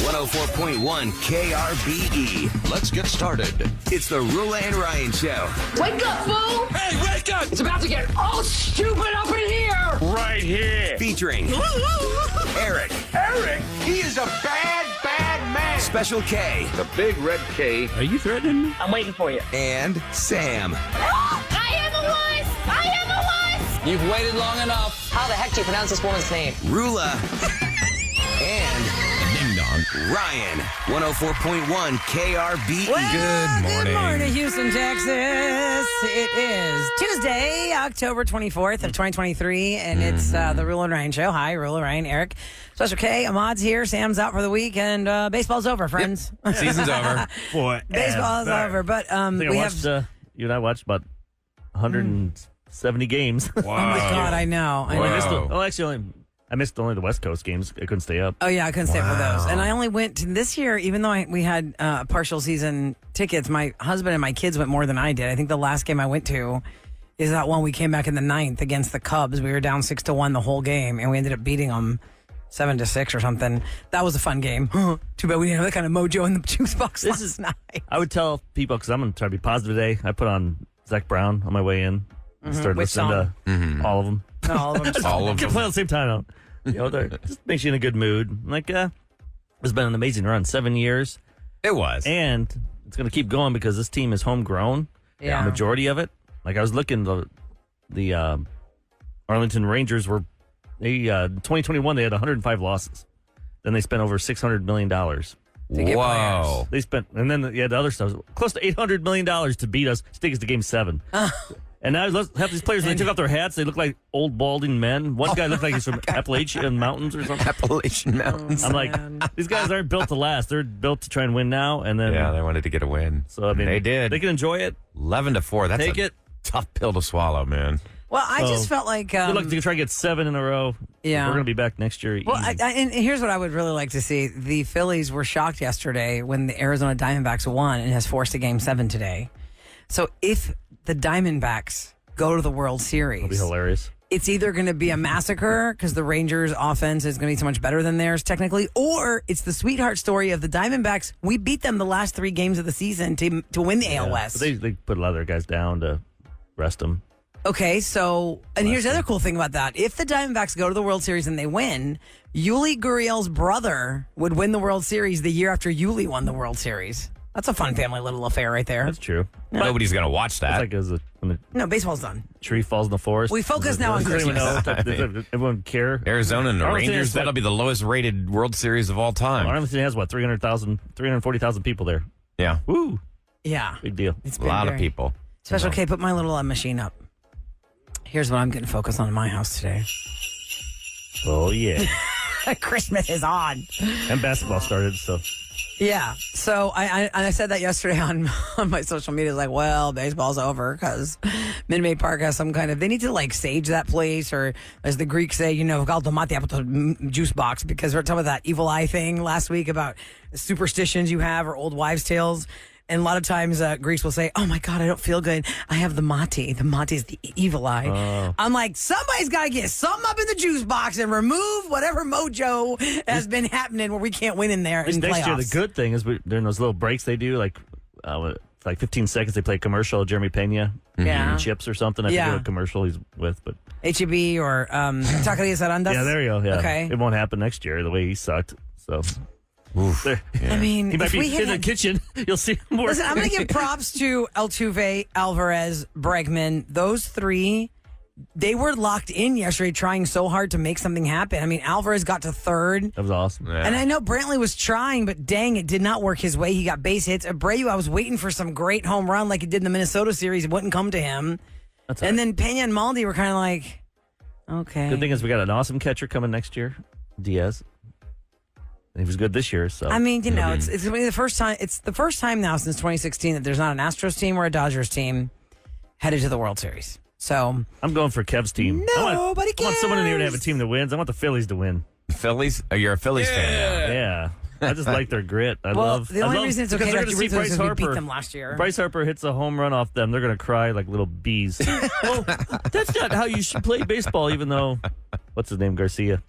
104.1 KRBE. Let's get started. It's the Roula and Ryan Show. Wake up, fool! Hey, wake up! It's about to get all stupid up in here! Right here. Featuring Eric. Eric? He is a bad, bad man. Special K. The big red K. Are you threatening me? I'm waiting for you. And Sam. I am a wuss! I am a wuss! You've waited long enough. How the heck do you pronounce this woman's name? Roula. And Ding dong. Ryan. 104.1 KRBE. Well, Good morning. Good morning, Houston, Texas. It is Tuesday, October 24th of 2023, and it's the Roula and Ryan Show. Hi, Roula, Ryan, Eric. Special K, Ahmad's here. Sam's out for the week, and baseball's over, friends. Yep. Season's over. Boy, Baseball is over, but I we watched, have... you and I watched about 170 games. Wow. Oh, my God, I know. I know. I missed only the West Coast games. I couldn't stay up. Oh, yeah, I couldn't stay for those. And I only went to this year, even though we had partial season tickets, my husband and my kids went more than I did. I think the last game I went to is that one we came back in the ninth against the Cubs. We were down 6-1 the whole game, and we ended up beating them 7-6 or something. That was a fun game. Too bad we didn't have that kind of mojo in the juice box last night. I would tell people, because I'm going to try to be positive today, I put on Zach Brown on my way in. Started Which listening to all of them. Not all of them. All of Can them. play at the same time. You know, just makes you in a good mood. Like, it's been an amazing run, 7 years. It was. And it's going to keep going because this team is homegrown. Yeah. The majority of it. Like, I was looking, the Arlington Rangers were, in 2021, they had 105 losses. Then they spent over $600 million. get Whoa. They spent, and then the other stuff, close to $800 million to beat us, to take us to game 7. And now half these players, when they took off their hats, they look like old balding men. One guy looked like he's from Appalachian Mountains or something. Appalachian Mountains. I'm like, these guys aren't built to last. They're built to try and win now. And then, Yeah, they wanted to get a win. so I mean, they did. They can enjoy it. 11-4. That's Take a it. tough pill to swallow, man. Well, I just felt like... Good luck to try to get 7 in a row. Yeah. We're going to be back next year. Well, easy. and here's what I would really like to see. The Phillies were shocked yesterday when the Arizona Diamondbacks won and has forced a Game 7 today. So if the Diamondbacks go to the World Series... It'll be hilarious. It's either going to be a massacre because the Rangers' offense is going to be so much better than theirs technically, or it's the sweetheart story of the Diamondbacks. We beat them the last 3 games of the season to win the AL West. But they put a lot of their guys down to rest them. Okay, so, and here's the other cool thing about that. If the Diamondbacks go to the World Series and they win, Yuli Gurriel's brother would win the World Series the year after Yuli won the World Series. That's a fun family little affair right there. That's true. Nobody's going to watch It's that. like when the No, baseball's done. tree falls in the forest. We focus now on Does anyone Christmas. know? Does everyone care? Arizona and the Arlington Rangers, has, that'll be the lowest rated World Series of all time. Arlington has, 340,000 people there. Yeah. Woo. Yeah. Big deal. It's A been lot of very- people. Special K, put my little machine up. Here's what I'm getting focused on in my house today. Oh, yeah. Christmas is on. And basketball started, so. Yeah. So I said that yesterday on my social media. It's like, well, baseball's over because Minute Maid Park has some kind of, they need to like sage that place, or as the Greeks say, juice box, because we're talking about that evil eye thing last week about superstitions you have or old wives' tales. And a lot of times Greeks will say, oh, my God, I don't feel good. I have the mati. The mati is the evil eye. Oh. I'm like, somebody's got to get something up in the juice box and remove whatever mojo has been happening where we can't win in there in Next playoffs. year, the good thing is during those little breaks they do, like 15 seconds, they play a commercial of Jeremy Pena Yeah. eating chips or something. I Yeah. forget what commercial he's with, but HEB or Taquerias Arandas. yeah, there you go. Yeah. Okay. It won't happen next year the way he sucked. So there- I mean, he might if be we in the had... kitchen. You'll see more. Listen, I'm going to give props to Altuve, Alvarez, Bregman. Those 3, they were locked in yesterday trying so hard to make something happen. I mean, Alvarez got to 3rd. That was awesome. Yeah. And I know Brantley was trying, but dang, it did not work his way. He got base hits. Abreu, I was waiting for some great home run like it did in the Minnesota series. It wouldn't come to him. That's And all right. then Pena and Maldi were kind of like, okay. Good thing is we got an awesome catcher coming next year, Diaz. And he was good this year, so. I mean, it's gonna be the first time. It's the first time now since 2016 that there's not an Astros team or a Dodgers team headed to the World Series. So I'm going for Kev's team. Nobody I want someone in here to have a cares. team that wins. I want the Phillies to win. Phillies? Oh, you're a Phillies fan now. Yeah. I just like their grit. I love. the only reason it's okay because they're to gonna see root for us Bryce is we beat Harper. them last year. Bryce Harper hits a home run off them. They're going to cry like little bees. Well, that's not how you should play baseball. Even though, what's his name, Garcia,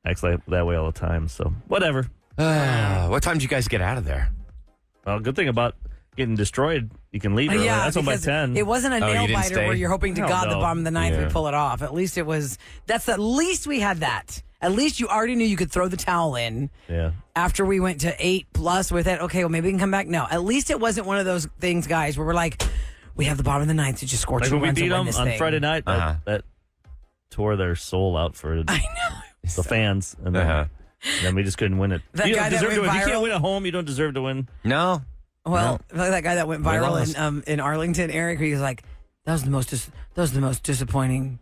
acts like that way all the time. So whatever. What time did you guys get out of there? Well, good thing about getting destroyed, you can leave early. That's on by because 10. It wasn't a you nail didn't biter stay? where you're hoping to God the no. bottom of the ninth Yeah. we pull it off. At least it was. That's at least we had that. At least you already knew you could throw the towel in. Yeah. After we went to 8+ with it, okay, well, maybe we can come back. No, at least it wasn't one of those things, guys, where we're like, we have the bottom of the ninth to just score Like 2 when we runs beat and win them this on thing. Friday night, that tore their soul out for I know. the fans. And then we just couldn't win it. That You guy don't that deserve to went win. If you viral? can't win at home, you don't deserve to win. No. Well, like that guy that went We viral lost. in Arlington, Eric, he was like, that was the most disappointing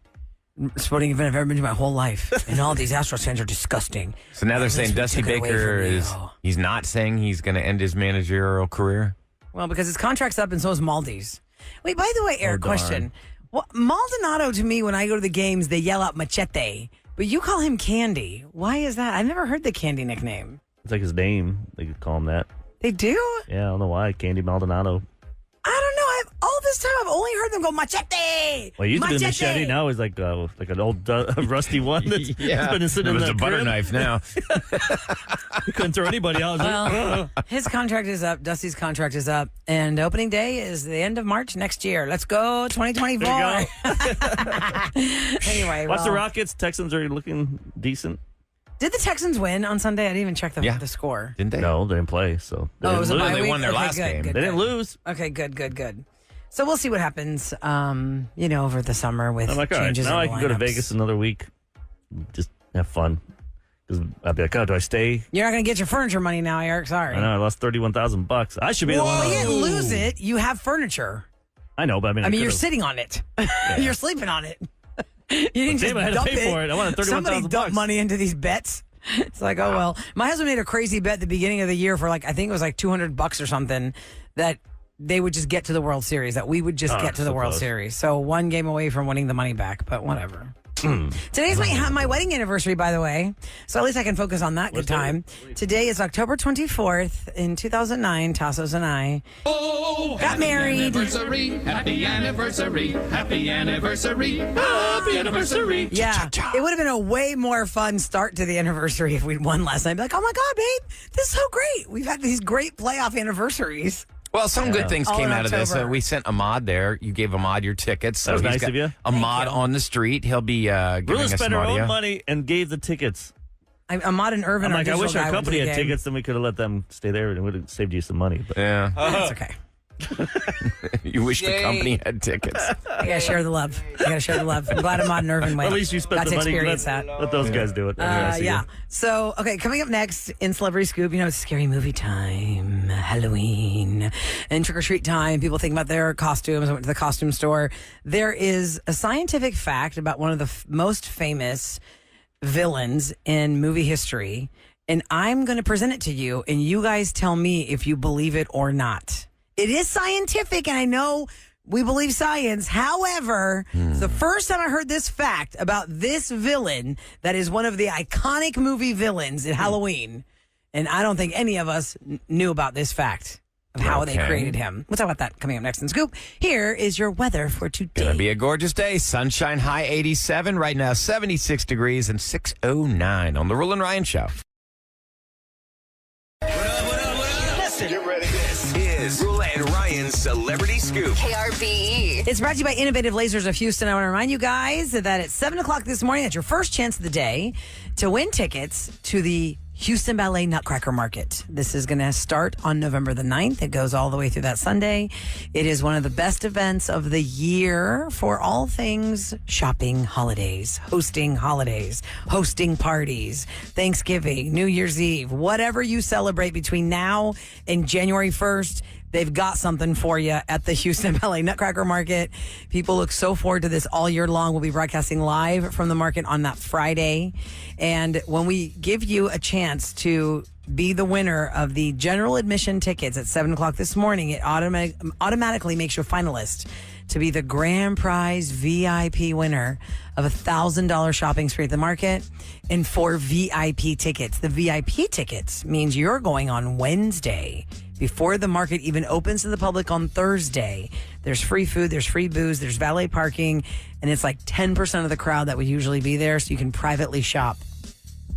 sporting event I've ever been to my whole life. And all these Astros fans are disgusting. So now they're And saying this Dusty took it away Baker from me. is Oh. he's not saying he's going to end his managerial career. Well, because his contract's up and so is Maldi's. Wait, by the way, Eric, darn. question. Well, Maldonado, to me, when I go to the games, they yell out machete, but you call him Candy. Why is that? I've never heard the Candy nickname. It's like his name. They could call him that. They do? Yeah, I don't know why. Candy Maldonado. I don't know. All this time, I've only heard them go machete. Well, he used to be a machete. Now he's like an old rusty one that's been sitting it in was the a butter crib. knife now. He couldn't throw anybody out. Well, his contract is up. Dusty's contract is up. And opening day is the end of March next year. Let's go 2024. There you Anyway, Watch the well, Rockets. Texans are looking decent. did the Texans win on Sunday? I didn't even check Yeah. the score. Didn't they? No, they didn't play. So they Oh, it didn't was a lose. bye They week? won their Okay, last good, game. good, They didn't good. lose. Okay, good. So we'll see what happens, over the summer with I'm like, all right, changes now in I can go to lineups. Vegas another week. Just have fun. Because I'd be like, oh, do I stay? You're not going to get your furniture money now, Eric. Sorry. I know I lost $31,000. I should be the Well, one. you didn't lose it. You have furniture. I know, but I mean, You're could've- sitting on it. You're sleeping on it. You didn't damn, just I had to dump pay it. for it. I wanted Somebody $31,000. dumped money into these bets. It's like, oh well. My husband made a crazy bet at the beginning of the year for I think it was like $200 or something, that they would just get to the World Series, that we would just get to the so World close. Series. So one game away from winning the money back, but whatever. Today's my wedding anniversary, by the way. So at least I can focus on that good time. Today is October 24th in 2009. Tassos and I got married. Happy anniversary, happy anniversary, happy anniversary. Yeah, it would have been a way more fun start to the anniversary if we'd won last night. Be like, oh my God, babe, this is so great. We've had these great playoff anniversaries. Well, some good things All came in out of this. October. We sent Ahmad there. You gave Ahmad your tickets. So That was he's nice got of you. Ahmad you. on the street. He'll be giving Really us some spent our audio. own money and gave the tickets. Ahmad and Irvin I'm are like, I digital wish our guy went to company the had game. tickets, then we could have let them stay there and it would have saved you some money. But Yeah. That's okay. You wish the company had tickets. You gotta share the love. I'm glad Ahmad and Irvin went. at least you spent Got the to money. experience that. Let those guys do it. Yeah. So, okay, coming up next in Celebrity Scoop, it's scary movie time, Halloween, and trick or treat time. People think about their costumes. I went to the costume store. There is a scientific fact about one of the most famous villains in movie history, and I'm going to present it to you, and you guys tell me if you believe it or not. It is scientific, and I know we believe science. However, it's the first time I heard this fact about this villain that is one of the iconic movie villains in Halloween. And I don't think any of us knew about this fact of how they Okay. created him. We'll talk about that coming up next in Scoop. Here is your weather for today. Gonna be a gorgeous day. Sunshine, high 87. Right now, 76 degrees and 6:09 on the Roula and Ryan Show. Get ready. This is Roula and Ryan's Celebrity Scoop. KRBE. It's brought to you by Innovative Lasers of Houston. I want to remind you guys that at 7 o'clock this morning, that's your first chance of the day to win tickets to the Houston Ballet Nutcracker Market. This is going to start on November the 9th. It goes all the way through that Sunday. It is one of the best events of the year for all things shopping, holidays, hosting parties, Thanksgiving, New Year's Eve, whatever you celebrate between now and January 1st. They've got something for you at the Houston Ballet Nutcracker Market. People look so forward to this all year long. We'll be broadcasting live from the market on that Friday. And when we give you a chance to be the winner of the general admission tickets at 7 o'clock this morning, it automatically makes you a finalist to be the grand prize VIP winner of $1,000 shopping spree at the market and 4 VIP tickets. The VIP tickets means you're going on Wednesday before the market even opens to the public on Thursday. There's free food, there's free booze, there's valet parking, and it's like 10% of the crowd that would usually be there, so you can privately shop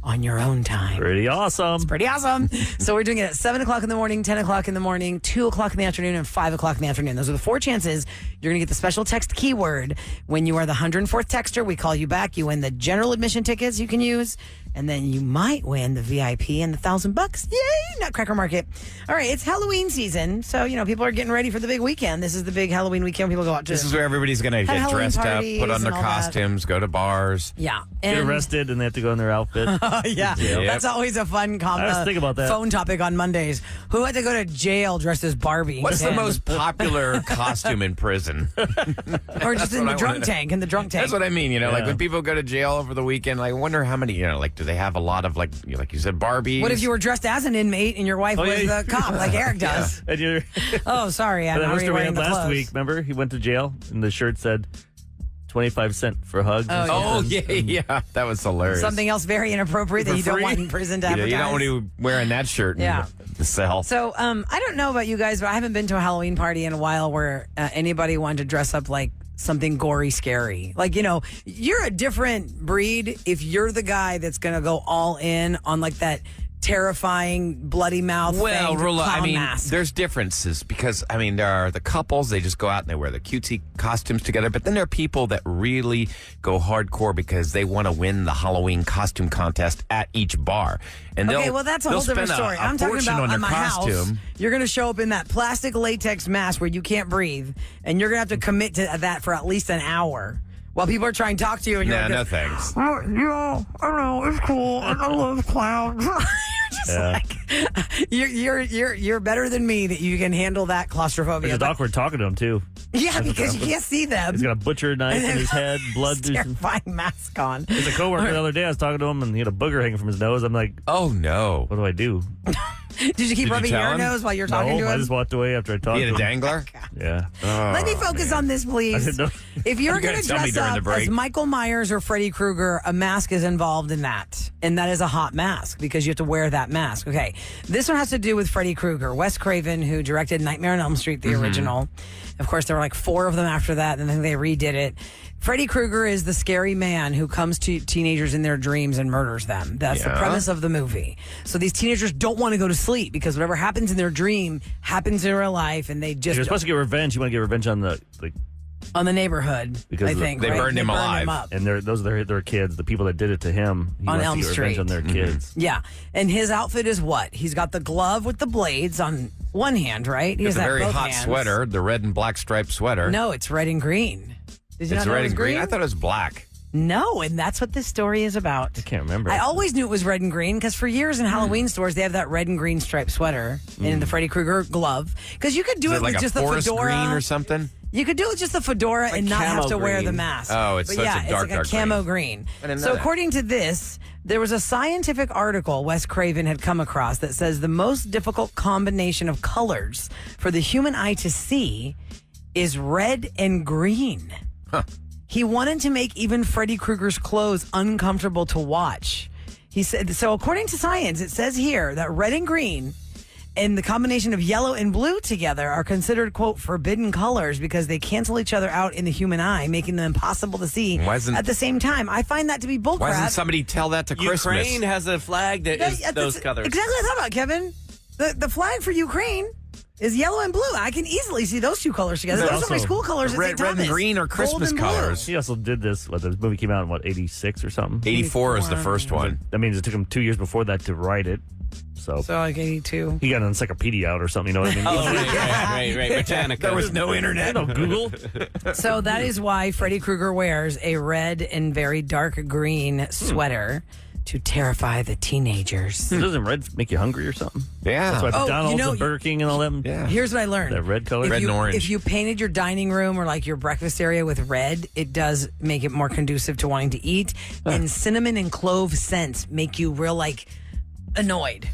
on your own time. Pretty awesome. Pretty awesome. So we're doing it at 7 o'clock in the morning, 10 o'clock in the morning, 2 o'clock in the afternoon, and 5 o'clock in the afternoon. Those are the 4 chances you're going to get the special text keyword. When you are the 104th texter, we call you back. You win the general admission tickets you can use, and then you might win the VIP and the $1,000. Yay! Nutcracker Market. All right, it's Halloween season, so people are getting ready for the big weekend. This is the big Halloween weekend. People go out to. This is where everybody's going to get Halloween dressed up, parties put on their and all that. costumes, go to bars. Yeah. Get arrested and they have to go in their outfit. Yeah, that's always a fun I was thinking about that. phone topic on Mondays. Who had to go to jail dressed as Barbie? What's the most popular costume in prison? Or just in the drunk tank? In the drunk tank. That's what I mean. Like when people go to jail over the weekend, I wonder how many, do they have a lot of, like you said, Barbies? What if you were dressed as an inmate and your wife was the cop, like Eric does? And you're, Oh, sorry. I'm that already Mr. wearing Man the last clothes. week, remember? He went to jail and the shirt said 25 cents for hugs. Oh, yeah. That was hilarious. Something else very inappropriate that For you don't free? want in prison to You advertise. don't want to wearing that shirt in the cell. So I don't know about you guys, but I haven't been to a Halloween party in a while where anybody wanted to dress up like something gory, scary. Like, you're a different breed if you're the guy that's going to go all in on like that terrifying bloody mouth Well, thing, Roula, clown mask. there's differences because, there are the couples, they just go out and they wear the cutesy costumes together. But then there are people that really go hardcore because they want to win the Halloween costume contest at each bar. And Okay, well, that's a whole different story. I'm talking about on at my house. costume. You're going to show up in that plastic latex mask where you can't breathe, and you're going to have to commit to that for at least an hour while people are trying to talk to you. And you're Nah, like, no thanks. oh, yeah, I know, it's cool, and I love clowns. You're just you're better than me that you can handle that claustrophobia. It's awkward talking to him, too. Yeah, because you can't see them. He's got a butcher knife in his head, blood. Terrifying mask on. There's a coworker the other day. I was talking to him, and he had a booger hanging from his nose. I'm like, oh no, what do I do? Did you keep Did you rubbing tell your him? nose while you're talking No, to him? I just walked away after I talked He to had him. a dangler? Yeah. Let me focus on this, I please. didn't know. If you're You going gotta to tell me dress during the up break. as Michael Myers or Freddy Krueger, a mask is involved in that. And that is a hot mask because you have to wear that mask. Okay. This one has to do with Freddy Krueger. Wes Craven, who directed Nightmare on Elm Street, the original. Of course, there were like 4 of them after that, and then they redid it. Freddy Krueger is the scary man who comes to teenagers in their dreams and murders them. That's the premise of the movie. So these teenagers don't want to go to sleep because whatever happens in their dream happens in real life, and they If just you're supposed to get revenge. You want to get revenge on the on the neighborhood. Because I think they right? burned him alive. up. and those are their kids. The people that did it to him. He On wants Elm to get revenge Street. on their kids. Yeah, and his outfit is what? He's got the glove with the blades on one hand, right? He It's has a that very both hot hands. sweater, the red and black striped sweater. No, it's red and green. Did you It's not know red it was and green. I thought it was black. No, and that's what this story is about. I can't remember. I always knew it was red and green because for years in Halloween stores they have that red and green striped sweater and the Freddy Krueger glove. Because you could do Is it it like with a just the forest fedora green or something? You could do it with just the fedora and not have camo to wear the green. mask. Oh, it's but such yeah, a dark, it's like dark a camo green. I didn't know So that. according to this, there was a scientific article Wes Craven had come across that says the most difficult combination of colors for the human eye to see is red and green. Huh. He wanted to make even Freddy Krueger's clothes uncomfortable to watch. He said, so according to science, it says here that red and green and the combination of yellow and blue together are considered, quote, forbidden colors because they cancel each other out in the human eye, making them impossible to see at the same time. I find that to be bullcrap. Why doesn't somebody tell that to Christmas? Ukraine has a flag that is those colors. Exactly what I thought about, Kevin. The flag for Ukraine is yellow and blue. I can easily see those two colors together. There's Those are my also school colors at red, St. red and Thomas. green are Gold Christmas and blue. colors. He also did this. The movie came out in 86 or something. 84 is the first one. That means it took him 2 years before that to write it. So like 82. he got an encyclopedia out or something. You know what I mean? Oh, right. Britannica. There was no internet. No Google. So that is why Freddy Krueger wears a red and very dark green sweater to terrify the teenagers. Doesn't red make you hungry or something? Yeah. That's why Oh, McDonald's you know, and Burger King and all them. Yeah. Here's what I learned. That red color. Red and orange. If you painted your dining room or like your breakfast area with red, it does make it more conducive to wanting to eat. And cinnamon and clove scents make you real like annoyed.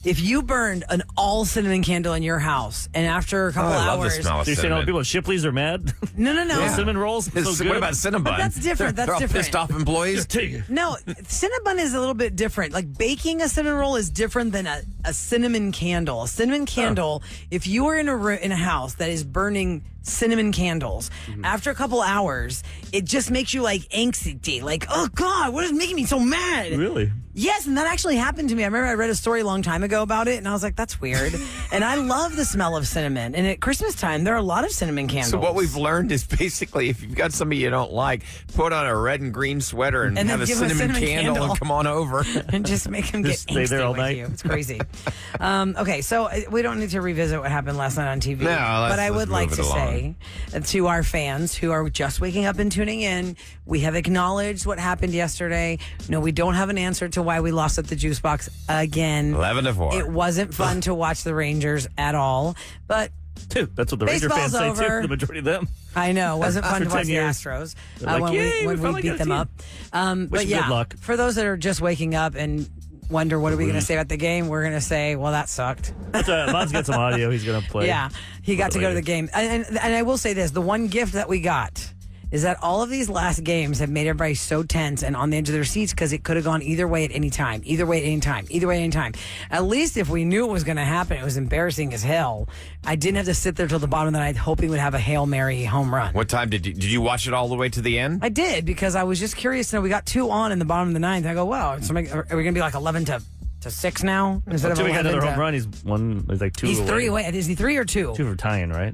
If you burned an all cinnamon candle in your house and after a couple I love the hours, smell of So you're saying all cinnamon. the people at Shipley's are mad? no. Cinnamon rolls? So good. What about Cinnabon? But that's different. They're That's all different. pissed off employees. No, Cinnabon is a little bit different. Like baking a cinnamon roll is different than a cinnamon candle. A cinnamon candle, if you are in a house that is burning cinnamon candles. After a couple hours, it just makes you like angsty. Like, oh God, what is making me so mad? Really? Yes, and that actually happened to me. I remember I read a story a long time ago about it, and I was like, that's weird. And I love the smell of cinnamon. And at Christmas time, there are a lot of cinnamon candles. So what we've learned is basically if you've got somebody you don't like, put on a red and green sweater and have a cinnamon candle and come on over. And just make them get stay there angsty all with night. you. It's crazy. Okay, so we don't need to revisit what happened last night on TV. No, but I would like to say to our fans who are just waking up and tuning in, we have acknowledged what happened yesterday. No, we don't have an answer to why we lost at the juice box again. 11-4. It wasn't fun to watch the Rangers at all, but Dude, that's what the Ranger fans say over. too. The majority of them. I know. It wasn't fun to For watch 10 the years. Astros They're like, when finally we beat got a them team. up. Wish But them yeah, good luck. for those that are just waking up and wonder what are we going to say about the game, we're going to say, well, that sucked. Mon's got some audio he's going to play. Yeah, he got to go to the game. And I will say this, the one gift that we got is that all of these last games have made everybody so tense and on the edge of their seats because it could have gone either way at any time. Either way at any time. Either way at any time. At least if we knew it was going to happen, it was embarrassing as hell. I didn't have to sit there till the bottom of the night hoping we'd have a Hail Mary home run. What time did you watch it all the way to the end? I did because I was just curious to know we got 2 on in the bottom of the ninth. I go, wow, so are we going to be like 11 to 6 now? Instead of Until we got 11 another to- home run, he's like 2 He's away. 3 away. Is he 3 or 2? 2 for tying, right?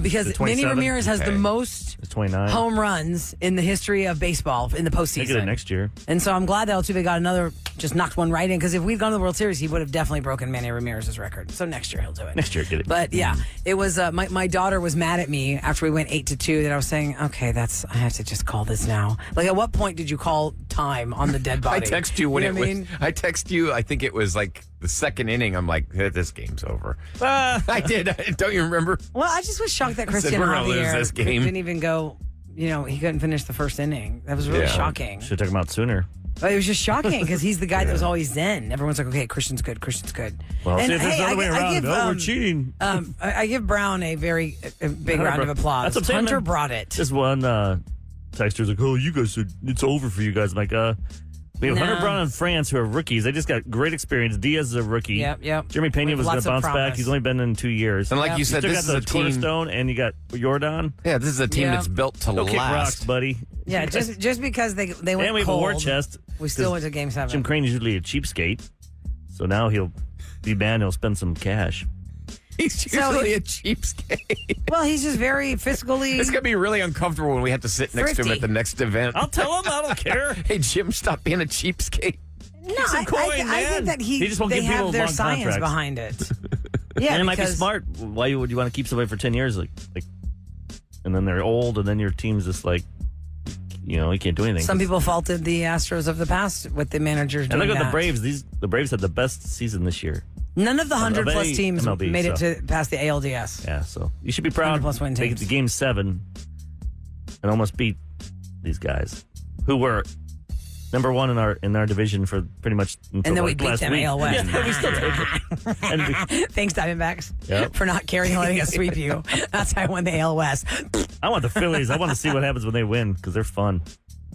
Because Is it Manny 27? Ramirez has the Okay. most It's 29. home runs in the history of baseball in the He'll postseason. get it next year. And so I'm glad that Altuve got another, just knocked one right in. Because if we'd gone to the World Series, he would have definitely broken Manny Ramirez's record. So next year he'll do it. Next year, get it. But yeah, it was my daughter was mad at me after we went 8-2 that I was saying, okay, I have to just call this now. Like, at what point did you call time on the dead body? I text you when know what I was. mean? I text you. I think it was like the second inning. I'm like, this game's over. I did. Don't you remember? Well, I just was shocked that I said, Christian we're gonna lose Javier this game. didn't even go. You know, he couldn't finish the first inning. That was really Yeah. shocking. Should have taken him out sooner. But it was just shocking because he's the guy that was always zen. Everyone's like, okay, Christian's good, Christian's good. Well, And, see, if there's hey, another way I around. give, We're cheating. I give Brown a very big round of applause. That's what I'm saying, Hunter man. brought it. Just one texter's like, oh, you guys said it's over for you guys. I'm like, we have No. Hunter Brown and France who are rookies. They just got great experience. Diaz is a rookie. Yep. Jeremy Pena With was going lots to of bounce back. promise. He's only been in 2 years. And like you You said, still this got is the a team. Cornerstone, and you got Jordan. Yeah, this is a team Yeah. that's built to Go kick rocks, last. buddy. Yeah, just because they went And we have a cold, war chest. we still went to Game 7. Jim Crane is usually a cheapskate, so now he'll be banned. He'll spend some cash. He's So usually he- a cheapskate. Well, he's just very fiscally. It's gonna be really uncomfortable when we have to sit next to him Thrifty. at the next event. I'll tell him. I don't care. Hey, Jim, stop being a cheapskate. No, some coin, I man. think that He just won't they give people have their long science contracts. behind it. Yeah, And it might be because- smart. Why would you want to keep somebody for 10 years? Like, and then they're old, and then your team's just like, you can't do anything. Some people faulted the Astros of the past with the managers and doing look at the that. Braves. The Braves had the best season this year. None of the Of 100-plus any teams MLB, made it so. to past the ALDS. Yeah, so you should be proud. 100+ win They get teams. to Game 7 and almost beat these guys, who were number one in our division for pretty much until And then we like beat last them week. AL West. Yeah, we still take it. And Thanks, Diamondbacks, Yep. for not caring and letting us sweep you. That's how I won the AL West. I want the Phillies. I want to see what happens when they win because they're fun.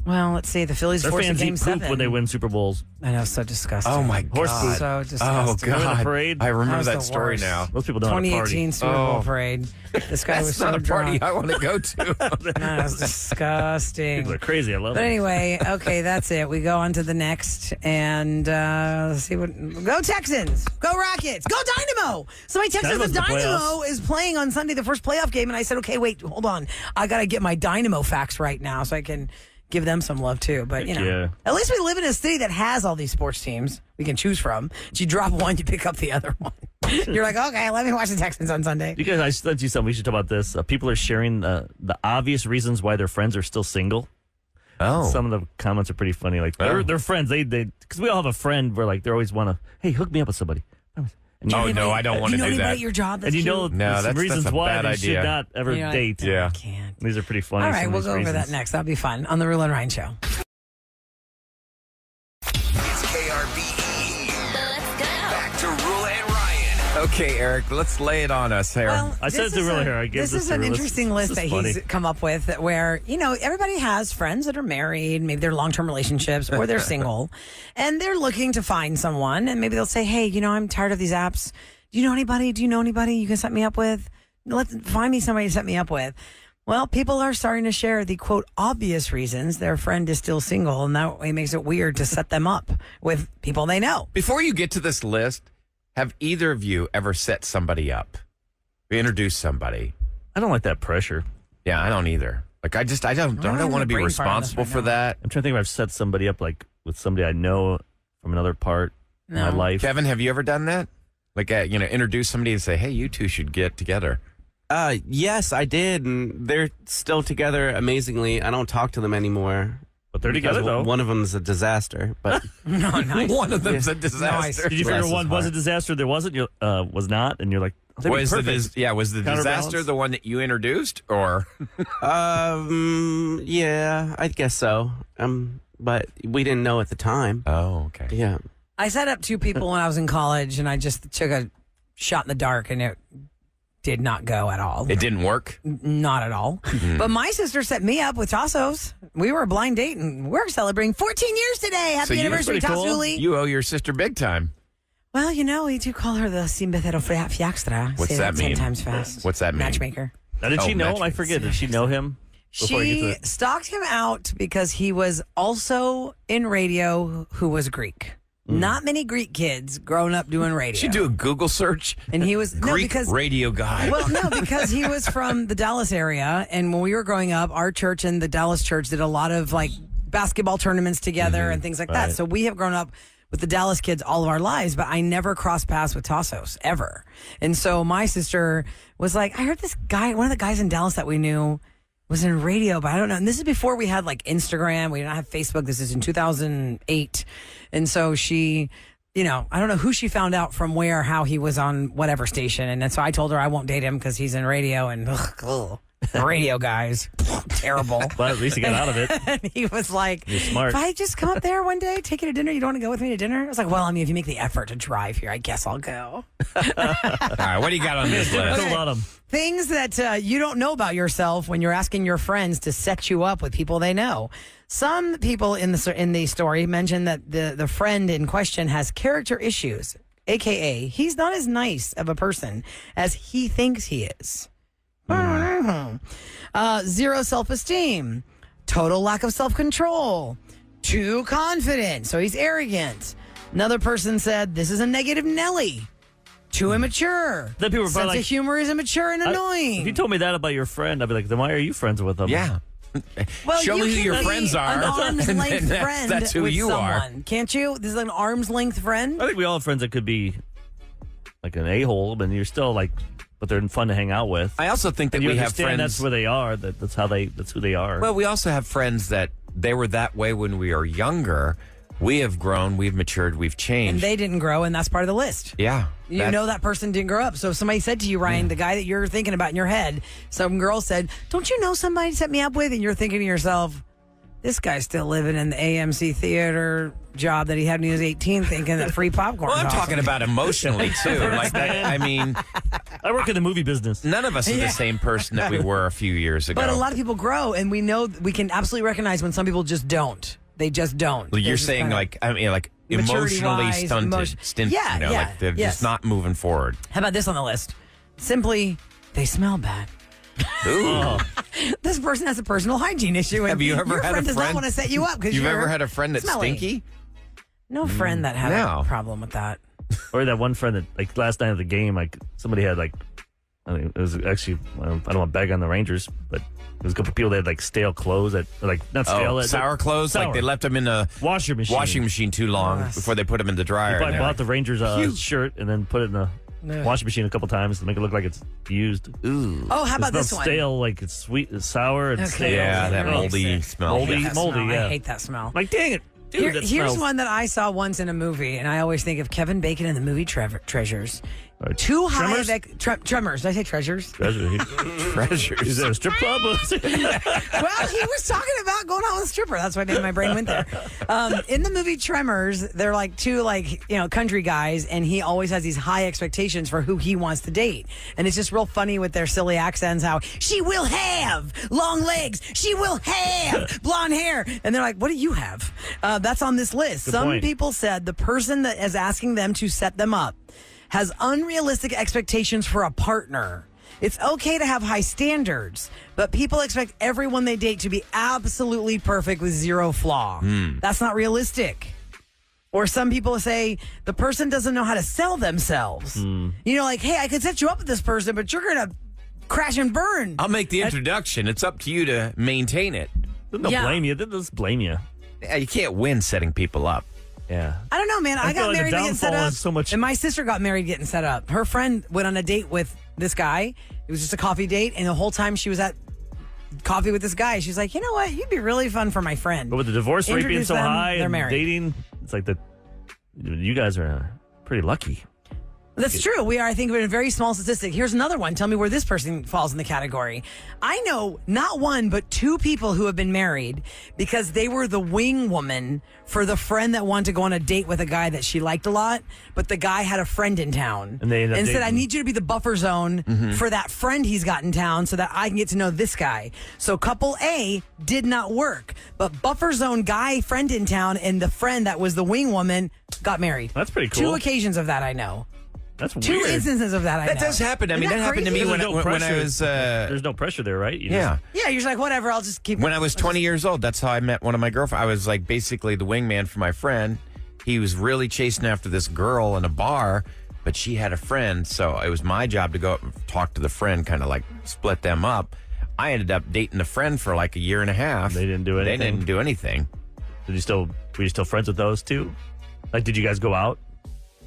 Well, let's see. The Phillies Their forced a fans Game eat poop 7. when they win Super Bowls. I know, so disgusting. Oh my Horse god! poop. So Oh disgusting. Remember the god! parade? I That remember was that the story worst. now. Most people don't have a party. 2018 Super Bowl Oh. parade. This guy was That's so not a party drunk. I want to go to. That was disgusting. People are crazy. I love But it. anyway, okay, that's it. We go on to the next, and let's see what. Go Texans! Go Rockets! Go Dynamo! Somebody texted us the Dynamo's in the Dynamo is playing on Sunday, the first playoff game, and I said, okay, wait, hold on, I got to get my Dynamo facts right now so I can give them some love too. But Yeah. at least we live in a city that has all these sports teams we can choose from. You drop one, you pick up the other one. You're like, okay, let me watch the Texans on Sunday. You guys, I sent you something. We should talk about this. People are sharing the obvious reasons why their friends are still single. Oh, Some of the comments are pretty funny. Like they're friends. They because we all have a friend where like they always want to, hey, hook me up with somebody. And Oh, no, I don't want to you know do anybody that. at your job that's and you know cute? No, some that's reasons a why bad they idea. should not ever You're like, date. "No, Yeah. I can't." These are pretty funny. All right, some of we'll these go over that reasons. next. That'll be fun on the Roula and Ryan Show. It's KRBE. Let's go. Back to Roula and Ryan. okay, Eric. Let's lay it on us here. Well, I said this it to is Roula a- here. I gave this this is to an Roula. interesting This list is that funny. he's come up with where, everybody has friends that are married, maybe they're long-term relationships or they're single, and they're looking to find someone, and maybe they'll say, hey, I'm tired of these apps. Do you know anybody? You can set me up with? find me somebody to set me up with. Well, people are starting to share the, quote, obvious reasons their friend is still single, and that way makes it weird to set them up with people they know. Before you get to this list, have either of you ever set somebody up? Introduced somebody? I don't like that pressure. Yeah, I don't either. Like, I don't want to be responsible for that. I'm trying to think if I've set somebody up like with somebody I know from another part of my life. Kevin, have you ever done that? Like, introduce somebody and say, hey, you two should get together. Yes, I did, and they're still together amazingly. I don't talk to them anymore. But they're together, though. One of them's a disaster, but Nice. One of them's a disaster. Nice. Did you figure one was a disaster, there wasn't, was not, and you're like, Was the disaster the one that you introduced, or? Yeah, I guess so. But we didn't know at the time. Oh, okay. Yeah. I set up 2 people when I was in college, and I just took a shot in the dark, and it did not go at all. It didn't work? Not at all. But my sister set me up with Tassos. We were a blind date, and we're celebrating 14 years today. Happy anniversary, Tassuli. You owe your sister big time. Well, we do call her the Simbethero Fiaxtra. What's that mean? 10 times fast. What's that mean? Matchmaker. Now, did she know him? I forget. Did she know him? She stalked him out because he was also in radio who was Greek. Not many Greek kids growing up doing radio. She do a Google search. And he was Greek radio guy. Well, no, because he was from the Dallas area, and when we were growing up, our church and the Dallas church did a lot of like basketball tournaments together and things like that. So we have grown up with the Dallas kids all of our lives, but I never crossed paths with Tassos ever. And so my sister was like, I heard this guy, one of the guys in Dallas that we knew was in radio, but I don't know. And this is before we had like Instagram. We didn't have Facebook. This is in 2008. And so she, I don't know who she found out from where, how he was on whatever station. And then so I told her I won't date him because he's in radio, and the radio guys, terrible. But at least he got out of it. And he was like, you're smart. If I just come up there one day, take you to dinner, you don't want to go with me to dinner? I was like, well, if you make the effort to drive here, I guess I'll go. All right, what do you got on this list? Okay. Things that you don't know about yourself when you're asking your friends to set you up with people they know. Some people in the story mentioned that the friend in question has character issues, a.k.a. he's not as nice of a person as he thinks he is. Zero self-esteem, total lack of self-control, too confident, so he's arrogant. Another person said, this is a negative Nelly. Too immature. Then people were Sense of humor is immature and annoying. If you told me that about your friend, I'd be like, then why are you friends with them? Yeah. Well, show me who your friends are. An arm's length friend. That's who with you someone. are. Can't you? This is an arm's length friend. I think we all have friends that could be like an a-hole, but you're still like, but they're fun to hang out with. I also think that and you we have understand friends. That's where they are. That's who they are. Well, we also have friends that they were that way when we were younger. We have grown, we've matured, we've changed. And they didn't grow, and that's part of the list. Yeah. You know that person didn't grow up. So if somebody said to you, Ryan, the guy that you're thinking about in your head, some girl said, don't you know somebody to set me up with? And you're thinking to yourself, this guy's still living in the AMC theater job that he had when he was 18, thinking that free popcorn. Well, I'm talking about emotionally, too. Like, I mean, I work in the movie business. None of us are the same person that we were a few years ago. But a lot of people grow, and we know we can absolutely recognize when some people just don't. They just don't. Well, you're saying like emotionally stunted. Yeah, like they're just not moving forward. How about this on the list? Simply, they smell bad. Ooh. This person has a personal hygiene issue. Have you ever your had friend a does not friend? want to set you up because you've ever had a friend that's smelly. stinky? No friend that had a problem with that. Or that one friend that like last night at the game, like somebody had like, I mean, it was actually I don't want to bag on the Rangers, but there was a couple of people that had like stale clothes that like not stale, sour clothes, sour. like they left them in a washing machine too long before they put them in the dryer. He probably bought the Rangers shirt and then put it in the washing machine a couple times to make it look like it's used. Ooh. Oh, how about this one? Stale, like it's sweet, it's sour, and stale. Yeah, that moldy smell. Moldy. Yeah, I hate that smell. Like, dang it. Dude, Here's smells. one that I saw once in a movie, and I always think of Kevin Bacon in the movie Treasures. Too high of Tremors. Did I say treasures? Treasures. Is that a strip club? Well, he was talking about going out with a stripper. That's why my brain went there. In the movie Tremors, they're like two country guys, and he always has these high expectations for who he wants to date. And it's just real funny with their silly accents, how she will have long legs, she will have blonde hair. And they're like, what do you have? That's on this list. Good Some point. people said the person that is asking them to set them up has unrealistic expectations for a partner It's okay to have high standards, but people expect everyone they date to be absolutely perfect with zero flaw. That's not realistic. Or some people say the person doesn't know how to sell themselves. You know, like, hey, I could set you up with this person, but you're going to crash and burn. I'll make the introduction. It's up to you to maintain it. They'll blame you. They'll just blame you. Yeah, you can't win setting people up. Yeah. I don't know, man. I got feel like married the getting set downfall up. is so much- And my sister got married getting set up. Her friend went on a date with this guy. It was just a coffee date. And the whole time she was at coffee with this guy, she's like, you know what? You'd be really fun for my friend. But with the divorce rate being Introduce so them, high they're and married. dating, it's like you guys are pretty lucky. That's true. We are, I think, we're in a very small statistic. Here's another one. Tell me where this person falls in the category. I know not one, but two people who have been married because they were the wing woman for the friend that wanted to go on a date with a guy that she liked a lot, but the guy had a friend in town. And they ended up said, dating. I need you to be the buffer zone for that friend he's got in town so that I can get to know this guy. So couple A did not work, but buffer zone guy, friend in town, and the friend that was the wing woman got married. That's pretty cool. 2 occasions of that I know. That's Two weird. instances of that I know. That does happen. I mean, Isn't that happened to crazy? me when There's no I pressure. was. There's no pressure there, right? Yeah. Yeah, you're just like, whatever, I'll just keep... When I was 20 years old, that's how I met one of my girlfriends. I was like basically the wingman for my friend. He was really chasing after this girl in a bar, but she had a friend. So it was my job to go up and talk to the friend, kind of like split them up. I ended up dating the friend for like a year and a half. They didn't do anything? They didn't do anything. Were you still friends with those two? Like, did you guys go out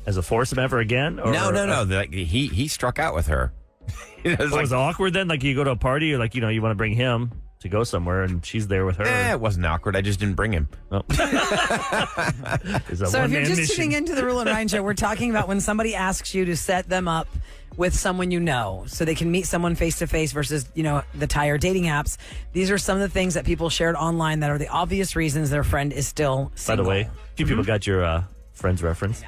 as a foursome ever again? Or, No. Like, he struck out with her. It was Was it awkward then? Like, you go to a party, or like, you want to bring him to go somewhere, and she's there with her. it wasn't awkward. I just didn't bring him. Oh. So if you're just tuning into the Roula and Ryan show, we're talking about when somebody asks you to set them up with someone you know so they can meet someone face to face versus, the tire dating apps. These are some of the things that people shared online that are the obvious reasons their friend is still By single. the way, a few people got your friends reference.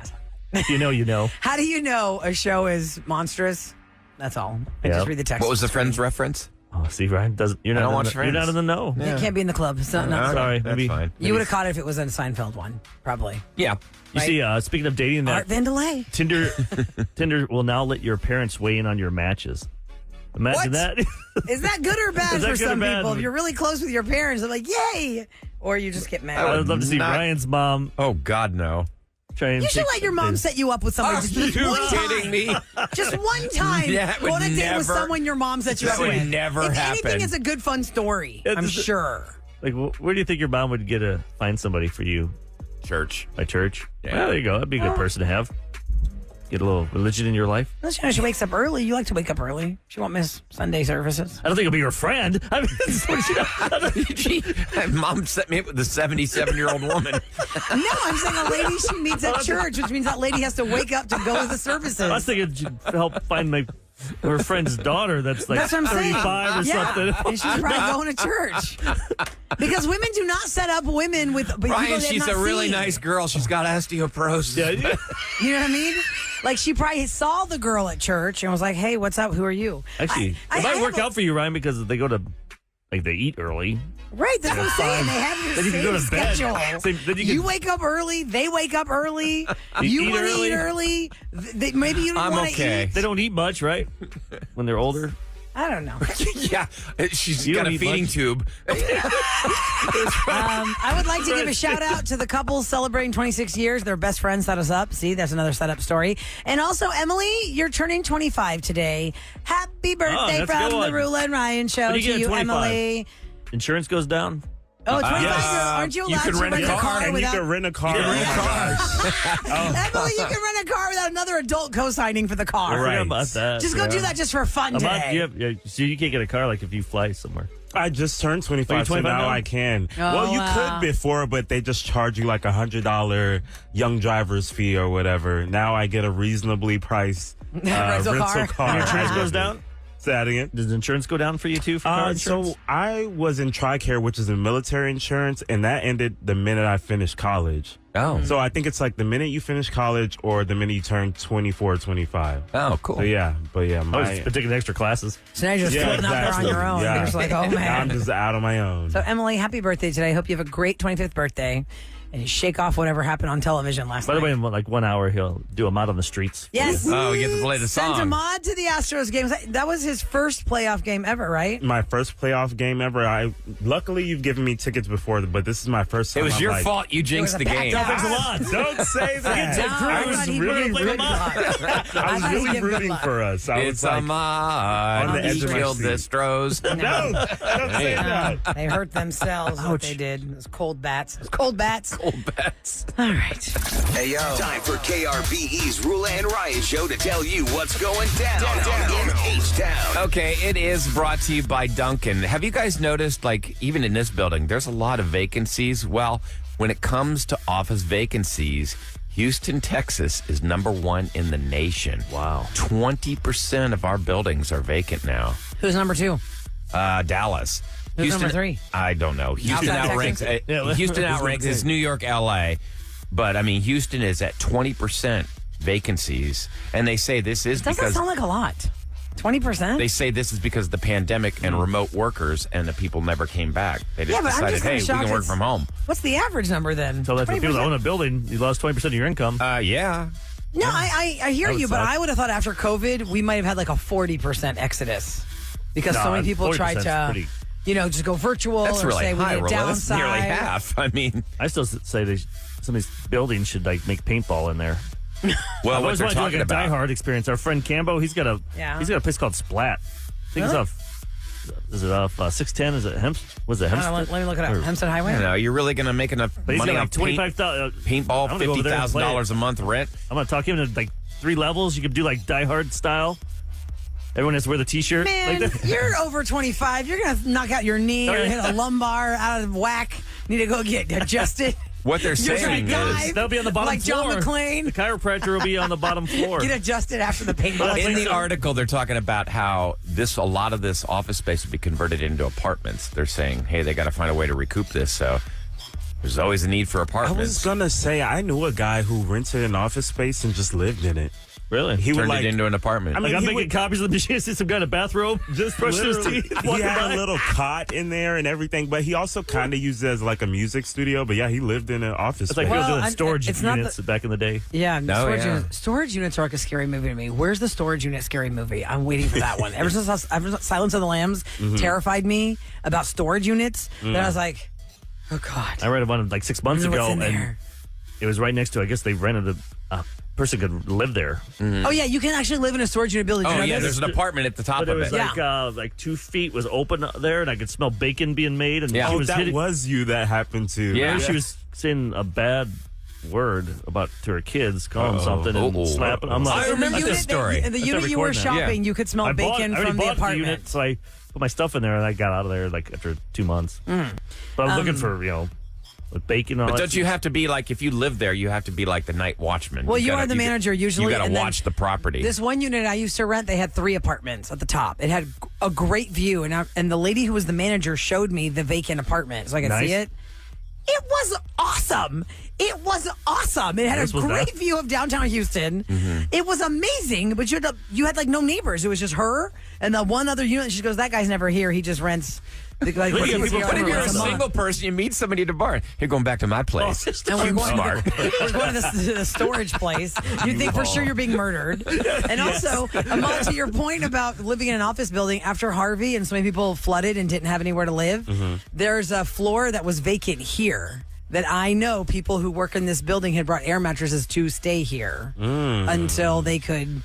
If you know, you know. How do you know a show is monstrous? That's all. I Yeah. just read the text. What was the friend's reference? Oh, see, Ryan doesn't. You're I not. don't watch You're Friends. not in the know. It can't be in the club. So, no, Okay, sorry, that's maybe- fine. you would have caught it if it was a Seinfeld one, probably. Yeah. You see, speaking of dating, Art that Van Delay. Tinder will now let your parents weigh in on your matches. Imagine What? that. Is that good or bad Is that for good or some bad? people? If you're really close with your parents, they're like, yay! Or you just get mad. I would love to see Not- Ryan's mom Oh, God, no. try and. You should let your mom set you up with somebody Are just you one kidding time. me? Just one time. That Go on a would date with never- someone your mom set you that up would with. never if happen. anything, it's a good fun story. It's I'm just- sure. Like, where do you think your mom would find somebody for you? Church. By church? Yeah. Well, there you go. That'd be a good person to have. Get a little religion in your life. Unless she wakes up early. You like to wake up early. She won't miss Sunday services. I don't think it'll be your friend. I mean, Mom set me up with a 77-year-old woman. No, I'm saying a lady she meets at church, which means that lady has to wake up to go to the services. I was thinking she'd help find her friend's daughter that's like That's what I'm saying. 35 or Yeah. something. And she's probably going to church. Because women do not set up women with people Ryan, they've she's not a really seen. nice girl. She's got osteoporosis. Yeah, You know what I mean? Like she probably saw the girl at church and was like, "Hey, what's up? Who are you?" actually, it might work out for you, Ryan, because they go to, they eat early. Right, that's what I'm saying. They have your Then you can same go to bed. schedule. Then you You can- wake up early. They wake up early. You You eat want to early? eat early. Maybe you don't I'm want to okay. eat. They don't eat much, right? When they're older. I don't know. Yeah, she's You got don't a eat feeding much? tube. I would like to give a shout out to the couple celebrating 26 years. Their best friend set us up. See, that's another setup story. And also, Emily, you're turning 25 today. Happy birthday that's a from good the one. Roula and Ryan show What do to you get you, at 25? Emily. Insurance goes down. Oh, 25. yes. Aren't you You allowed can to rent a car And without... you can rent a car. Emily, you can rent a car without another adult co-signing for the car. I forgot Right. about that. Just go do that just for fun today. So you can't get a car like if you fly somewhere. I just turned 25, Are you 25 so now now? I can. Oh, well, you wow. could before, but they just charge you like $100 young driver's fee or whatever. Now I get a reasonably priced Rental car. car. Your insurance goes down? Say that again. Does insurance go down for you too? For car insurance? So I was in TRICARE, which is a military insurance, and that ended the minute I finished college. Oh. So I think it's like the minute you finish college or the minute you turn 24 or 25. Oh, cool. So yeah, but yeah, I was taking extra classes. So now you're just floating out there on your own. Yeah. You're just like, oh, Now I'm man. just out on my own. So, Emily, happy birthday today. Hope you have a great 25th birthday. and shake off whatever happened on television last By night. the way, in like 1 hour, he'll do a mod on the streets. Yes. Oh, you get to play the Sent song. Ahmad to the Astros game. That was his first playoff game ever, right? My first playoff game ever. Luckily, you've given me tickets before, but this is my first time. It was I'm your like, fault you jinxed the game. Thanks a lot. Don't say that. I was really rooting for us. I It's was like, Ahmad. on the edge of my killed seat. the Stros. no, don't say that. They hurt themselves. What they did. Those cold bats. Cold bats. Cold bets. All right. Hey, yo. Time for KRBE's Roula and Ryan show to tell you what's going down in H-Town. Okay, it is brought to you by Duncan. Have you guys noticed, like, even in this building, there's a lot of vacancies? Well, when it comes to office vacancies, Houston, Texas is number 1 in the nation. Wow. 20% of our buildings are vacant now. Who's number 2? Dallas. Who's number 3? I don't know. Houston Outside outranks. Texas? Houston outranks. It's New York, L.A., but I mean, Houston is at 20% vacancies, and they say this is Doesn't because sound like a lot. 20%? they say this is because of the pandemic and remote workers, and the people never came back. They just Yeah, but I'm decided, just kinda hey, we shocked can work it's- from home. What's the average number then? So that's for people that 20%? own a building, you lost 20% of your income. Yeah. No, I hear That would you, but suck. I would have thought after COVID, we might have had like a 40% exodus because so No, many people 40% tried is to, pretty- just go virtual That's or really say high, we need Rolla. That's downside. nearly half. I mean, I still say some of these buildings should like make paintball in there. well, I what always they're want to do talking like a about. Die Hard experience. Our friend Cambo, he's got a place called Splat. I think Really? it's off 610. Is it Hempstead? Was it Hempstead? Let me look it up. Or- Hempstead I Highway? don't know. You're really going to make enough But he's money got on like 25,000. paintball, I'm gonna go over there and play $50,000 a month rent? I'm gonna talk him into like 3 levels. You could do like Die Hard style. Everyone has to wear the T-shirt. Man, like that. you're over 25. You're going to knock out your knee Oh, or yeah. hit a lumbar out of whack. Need to go get adjusted. What they're You're saying gonna is, dive That'll be on the bottom like floor. John McClane. The chiropractor will be on the bottom floor. Get adjusted after the paintball. in the article, they're talking about how a lot of this office space will be converted into apartments. They're saying, hey, they got to find a way to recoup this. So there's always a need for I was apartments. gonna say I knew a guy who rented an office space and just lived in it. Really? He would Turned like it into an apartment. I mean, Like I'm he making would- copies of the machine. See some guy in a bathrobe, just brushing his Literally, teeth. he walking had by. a little cot in there and everything, but he also kind of used it as like a music studio. But yeah, he lived in an office It's like space. people Well, doing I- storage it's not units back in the day. Yeah, No, storage, yeah. Units, storage units are like a scary movie to me. Where's the storage unit scary movie? I'm waiting for that one. Ever since Silence of the Lambs terrified me about storage units, then I was like, oh God. I read one like 6 months I wonder ago, what's in and there. it was right next to. I guess they rented a person could live there, Oh yeah, you can actually live in a storage unit building. Do you oh, know yeah, this? there's an apartment at the top but it of was it. like 2 feet was open there, and I could smell bacon being made. And Yeah. she Oh, was that hitting, was you that happened to. Yeah. she was saying a bad word to her kids, calling them something and Uh-oh. slapping. I'm I like, remember unit this story. In the Let's unit not you were record now. shopping, you could smell I bacon already from the bought apartment. unit, so I put my stuff in there, and I got out of there like after 2 months. But I was looking for with bacon. And all But that don't you have to be like, if you live there, you have to be like the night watchman. Well, you gotta- are the manager usually, You got to and then watch the property. This one unit I used to rent, they had 3 apartments at the top. It had a great view, and the lady who was the manager showed me the vacant apartment so I could Nice. see it. It was awesome. It was awesome. It had This a was great that? view of downtown Houston. It was amazing, but you had like no neighbors. It was just her and the one other unit. She goes, that guy's never here. He just rents. Like, But he's if here you're a once month. single person, you meet somebody at a bar. You're going back to my place. And we're going, Smart. we're going to the storage place. You think for sure you're being murdered. And also, Ahmad, to your point about living in an office building, after Harvey and so many people flooded and didn't have anywhere to live, there's a floor that was vacant here that I know people who work in this building had brought air mattresses to stay here until they could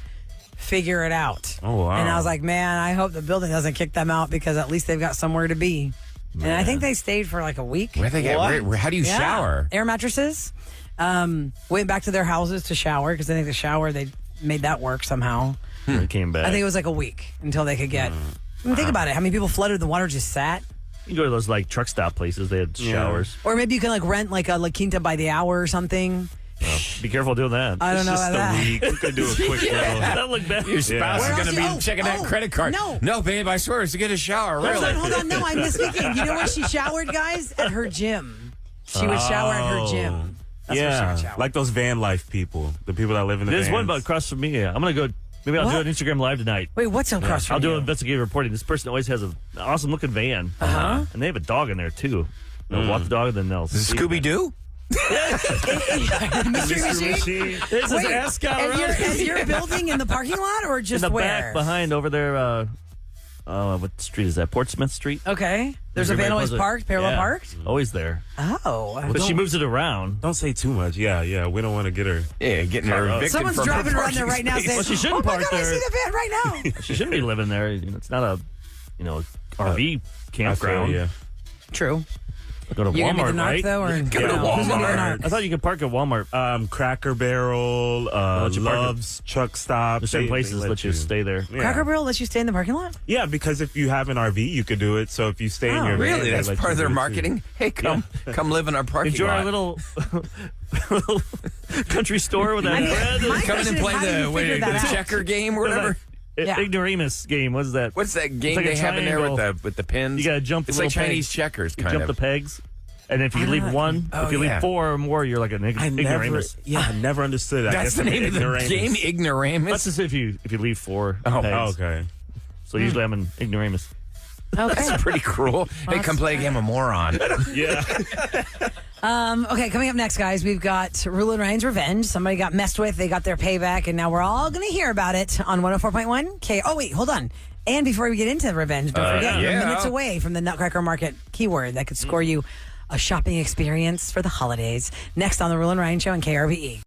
figure it out. Oh, wow. And I was like, man, I hope the building doesn't kick them out because at least they've got somewhere to be. And I think they stayed for like a week. Where they get, how do you Yeah. shower? Air mattresses. Went back to their houses to shower because I think the shower, they made that work somehow. It came back. I think it was like a week until they could get. I mean, think about it. How many people flooded? The water just sat. you go to those like truck stop places. They had showers. Or maybe you can like rent like a La Quinta by the hour or something. Be careful doing that. I don't know Just about that. a week. We could do a quick little. that look bad. Your spouse Where is going else to you- be checking that oh, credit card. no. Babe, I swear, it's to get a shower. Hold Really? on, hold on. No, I'm misspeaking. You know where she showered, guys? At her gym. She would shower at her gym. That's where she would shower. Like those van life people, the people that live in the There's vans. one about across from me. I'm gonna go. Maybe I'll What? do an Instagram live tonight. Wait, what's across from I'll do you? investigative reporting. This person always has an awesome looking van, and they have a dog in there too. They'll walk the dog, and then they'll Is it Scooby Doo? Mystery machine? This is Wait, ascot and around you're building in the parking lot or just in the where? back behind over there. What street is that? Portsmouth Street. Okay. There's a van always parked, parallel parked? Always there. Oh. But she moves it around. Don't say too much. Yeah. We don't want to get her. Yeah, getting her evicted Someone's from driving her around there right now parking saying, space. Well, she shouldn't oh my park God, I there. see the van right now. She shouldn't be living there. It's not a, RV campground. Yeah. True. Go to You gonna be the Walmart, narc, right? though? Or? Go to Who's gonna be the Walmart. narc? I thought you could park at Walmart. Cracker Barrel, let you park it. Love's, Truck Stop. There's certain places they let you stay there. Yeah. Cracker Barrel lets you stay in the parking lot? Yeah, because if you have an RV, you could do it. So if you stay in your van, Really? they That's let part you of their do it, too. marketing? Hey, come live in our parking Enjoy lot. our little country store with that bread. My Come in question and is, play how do you the figure that out? checker game or whatever. Yeah. Ignoramus game. What's that? What's that game like a they have in there triangle. with the pins? You gotta jump the It's like little Chinese pegs. checkers, You kind jump of. the pegs. And if you leave one, if you leave 4 or more, you're like an ignoramus. I never understood that. That's the name of the game, ignoramus. That's just if you leave 4 Oh, pegs. Okay. So usually I'm an ignoramus. Okay. That's pretty cruel. Hey, come play a game of moron. Yeah. Okay, coming up next, guys, we've got Roula and Ryan's Revenge. Somebody got messed with, they got their payback, and now we're all going to hear about it on 104.1 K. Oh, wait, hold on. And before we get into Revenge, don't forget, you're yeah. minutes away from the Nutcracker Market keyword that could score you a shopping experience for the holidays. Next on the Roula and Ryan Show on KRBE.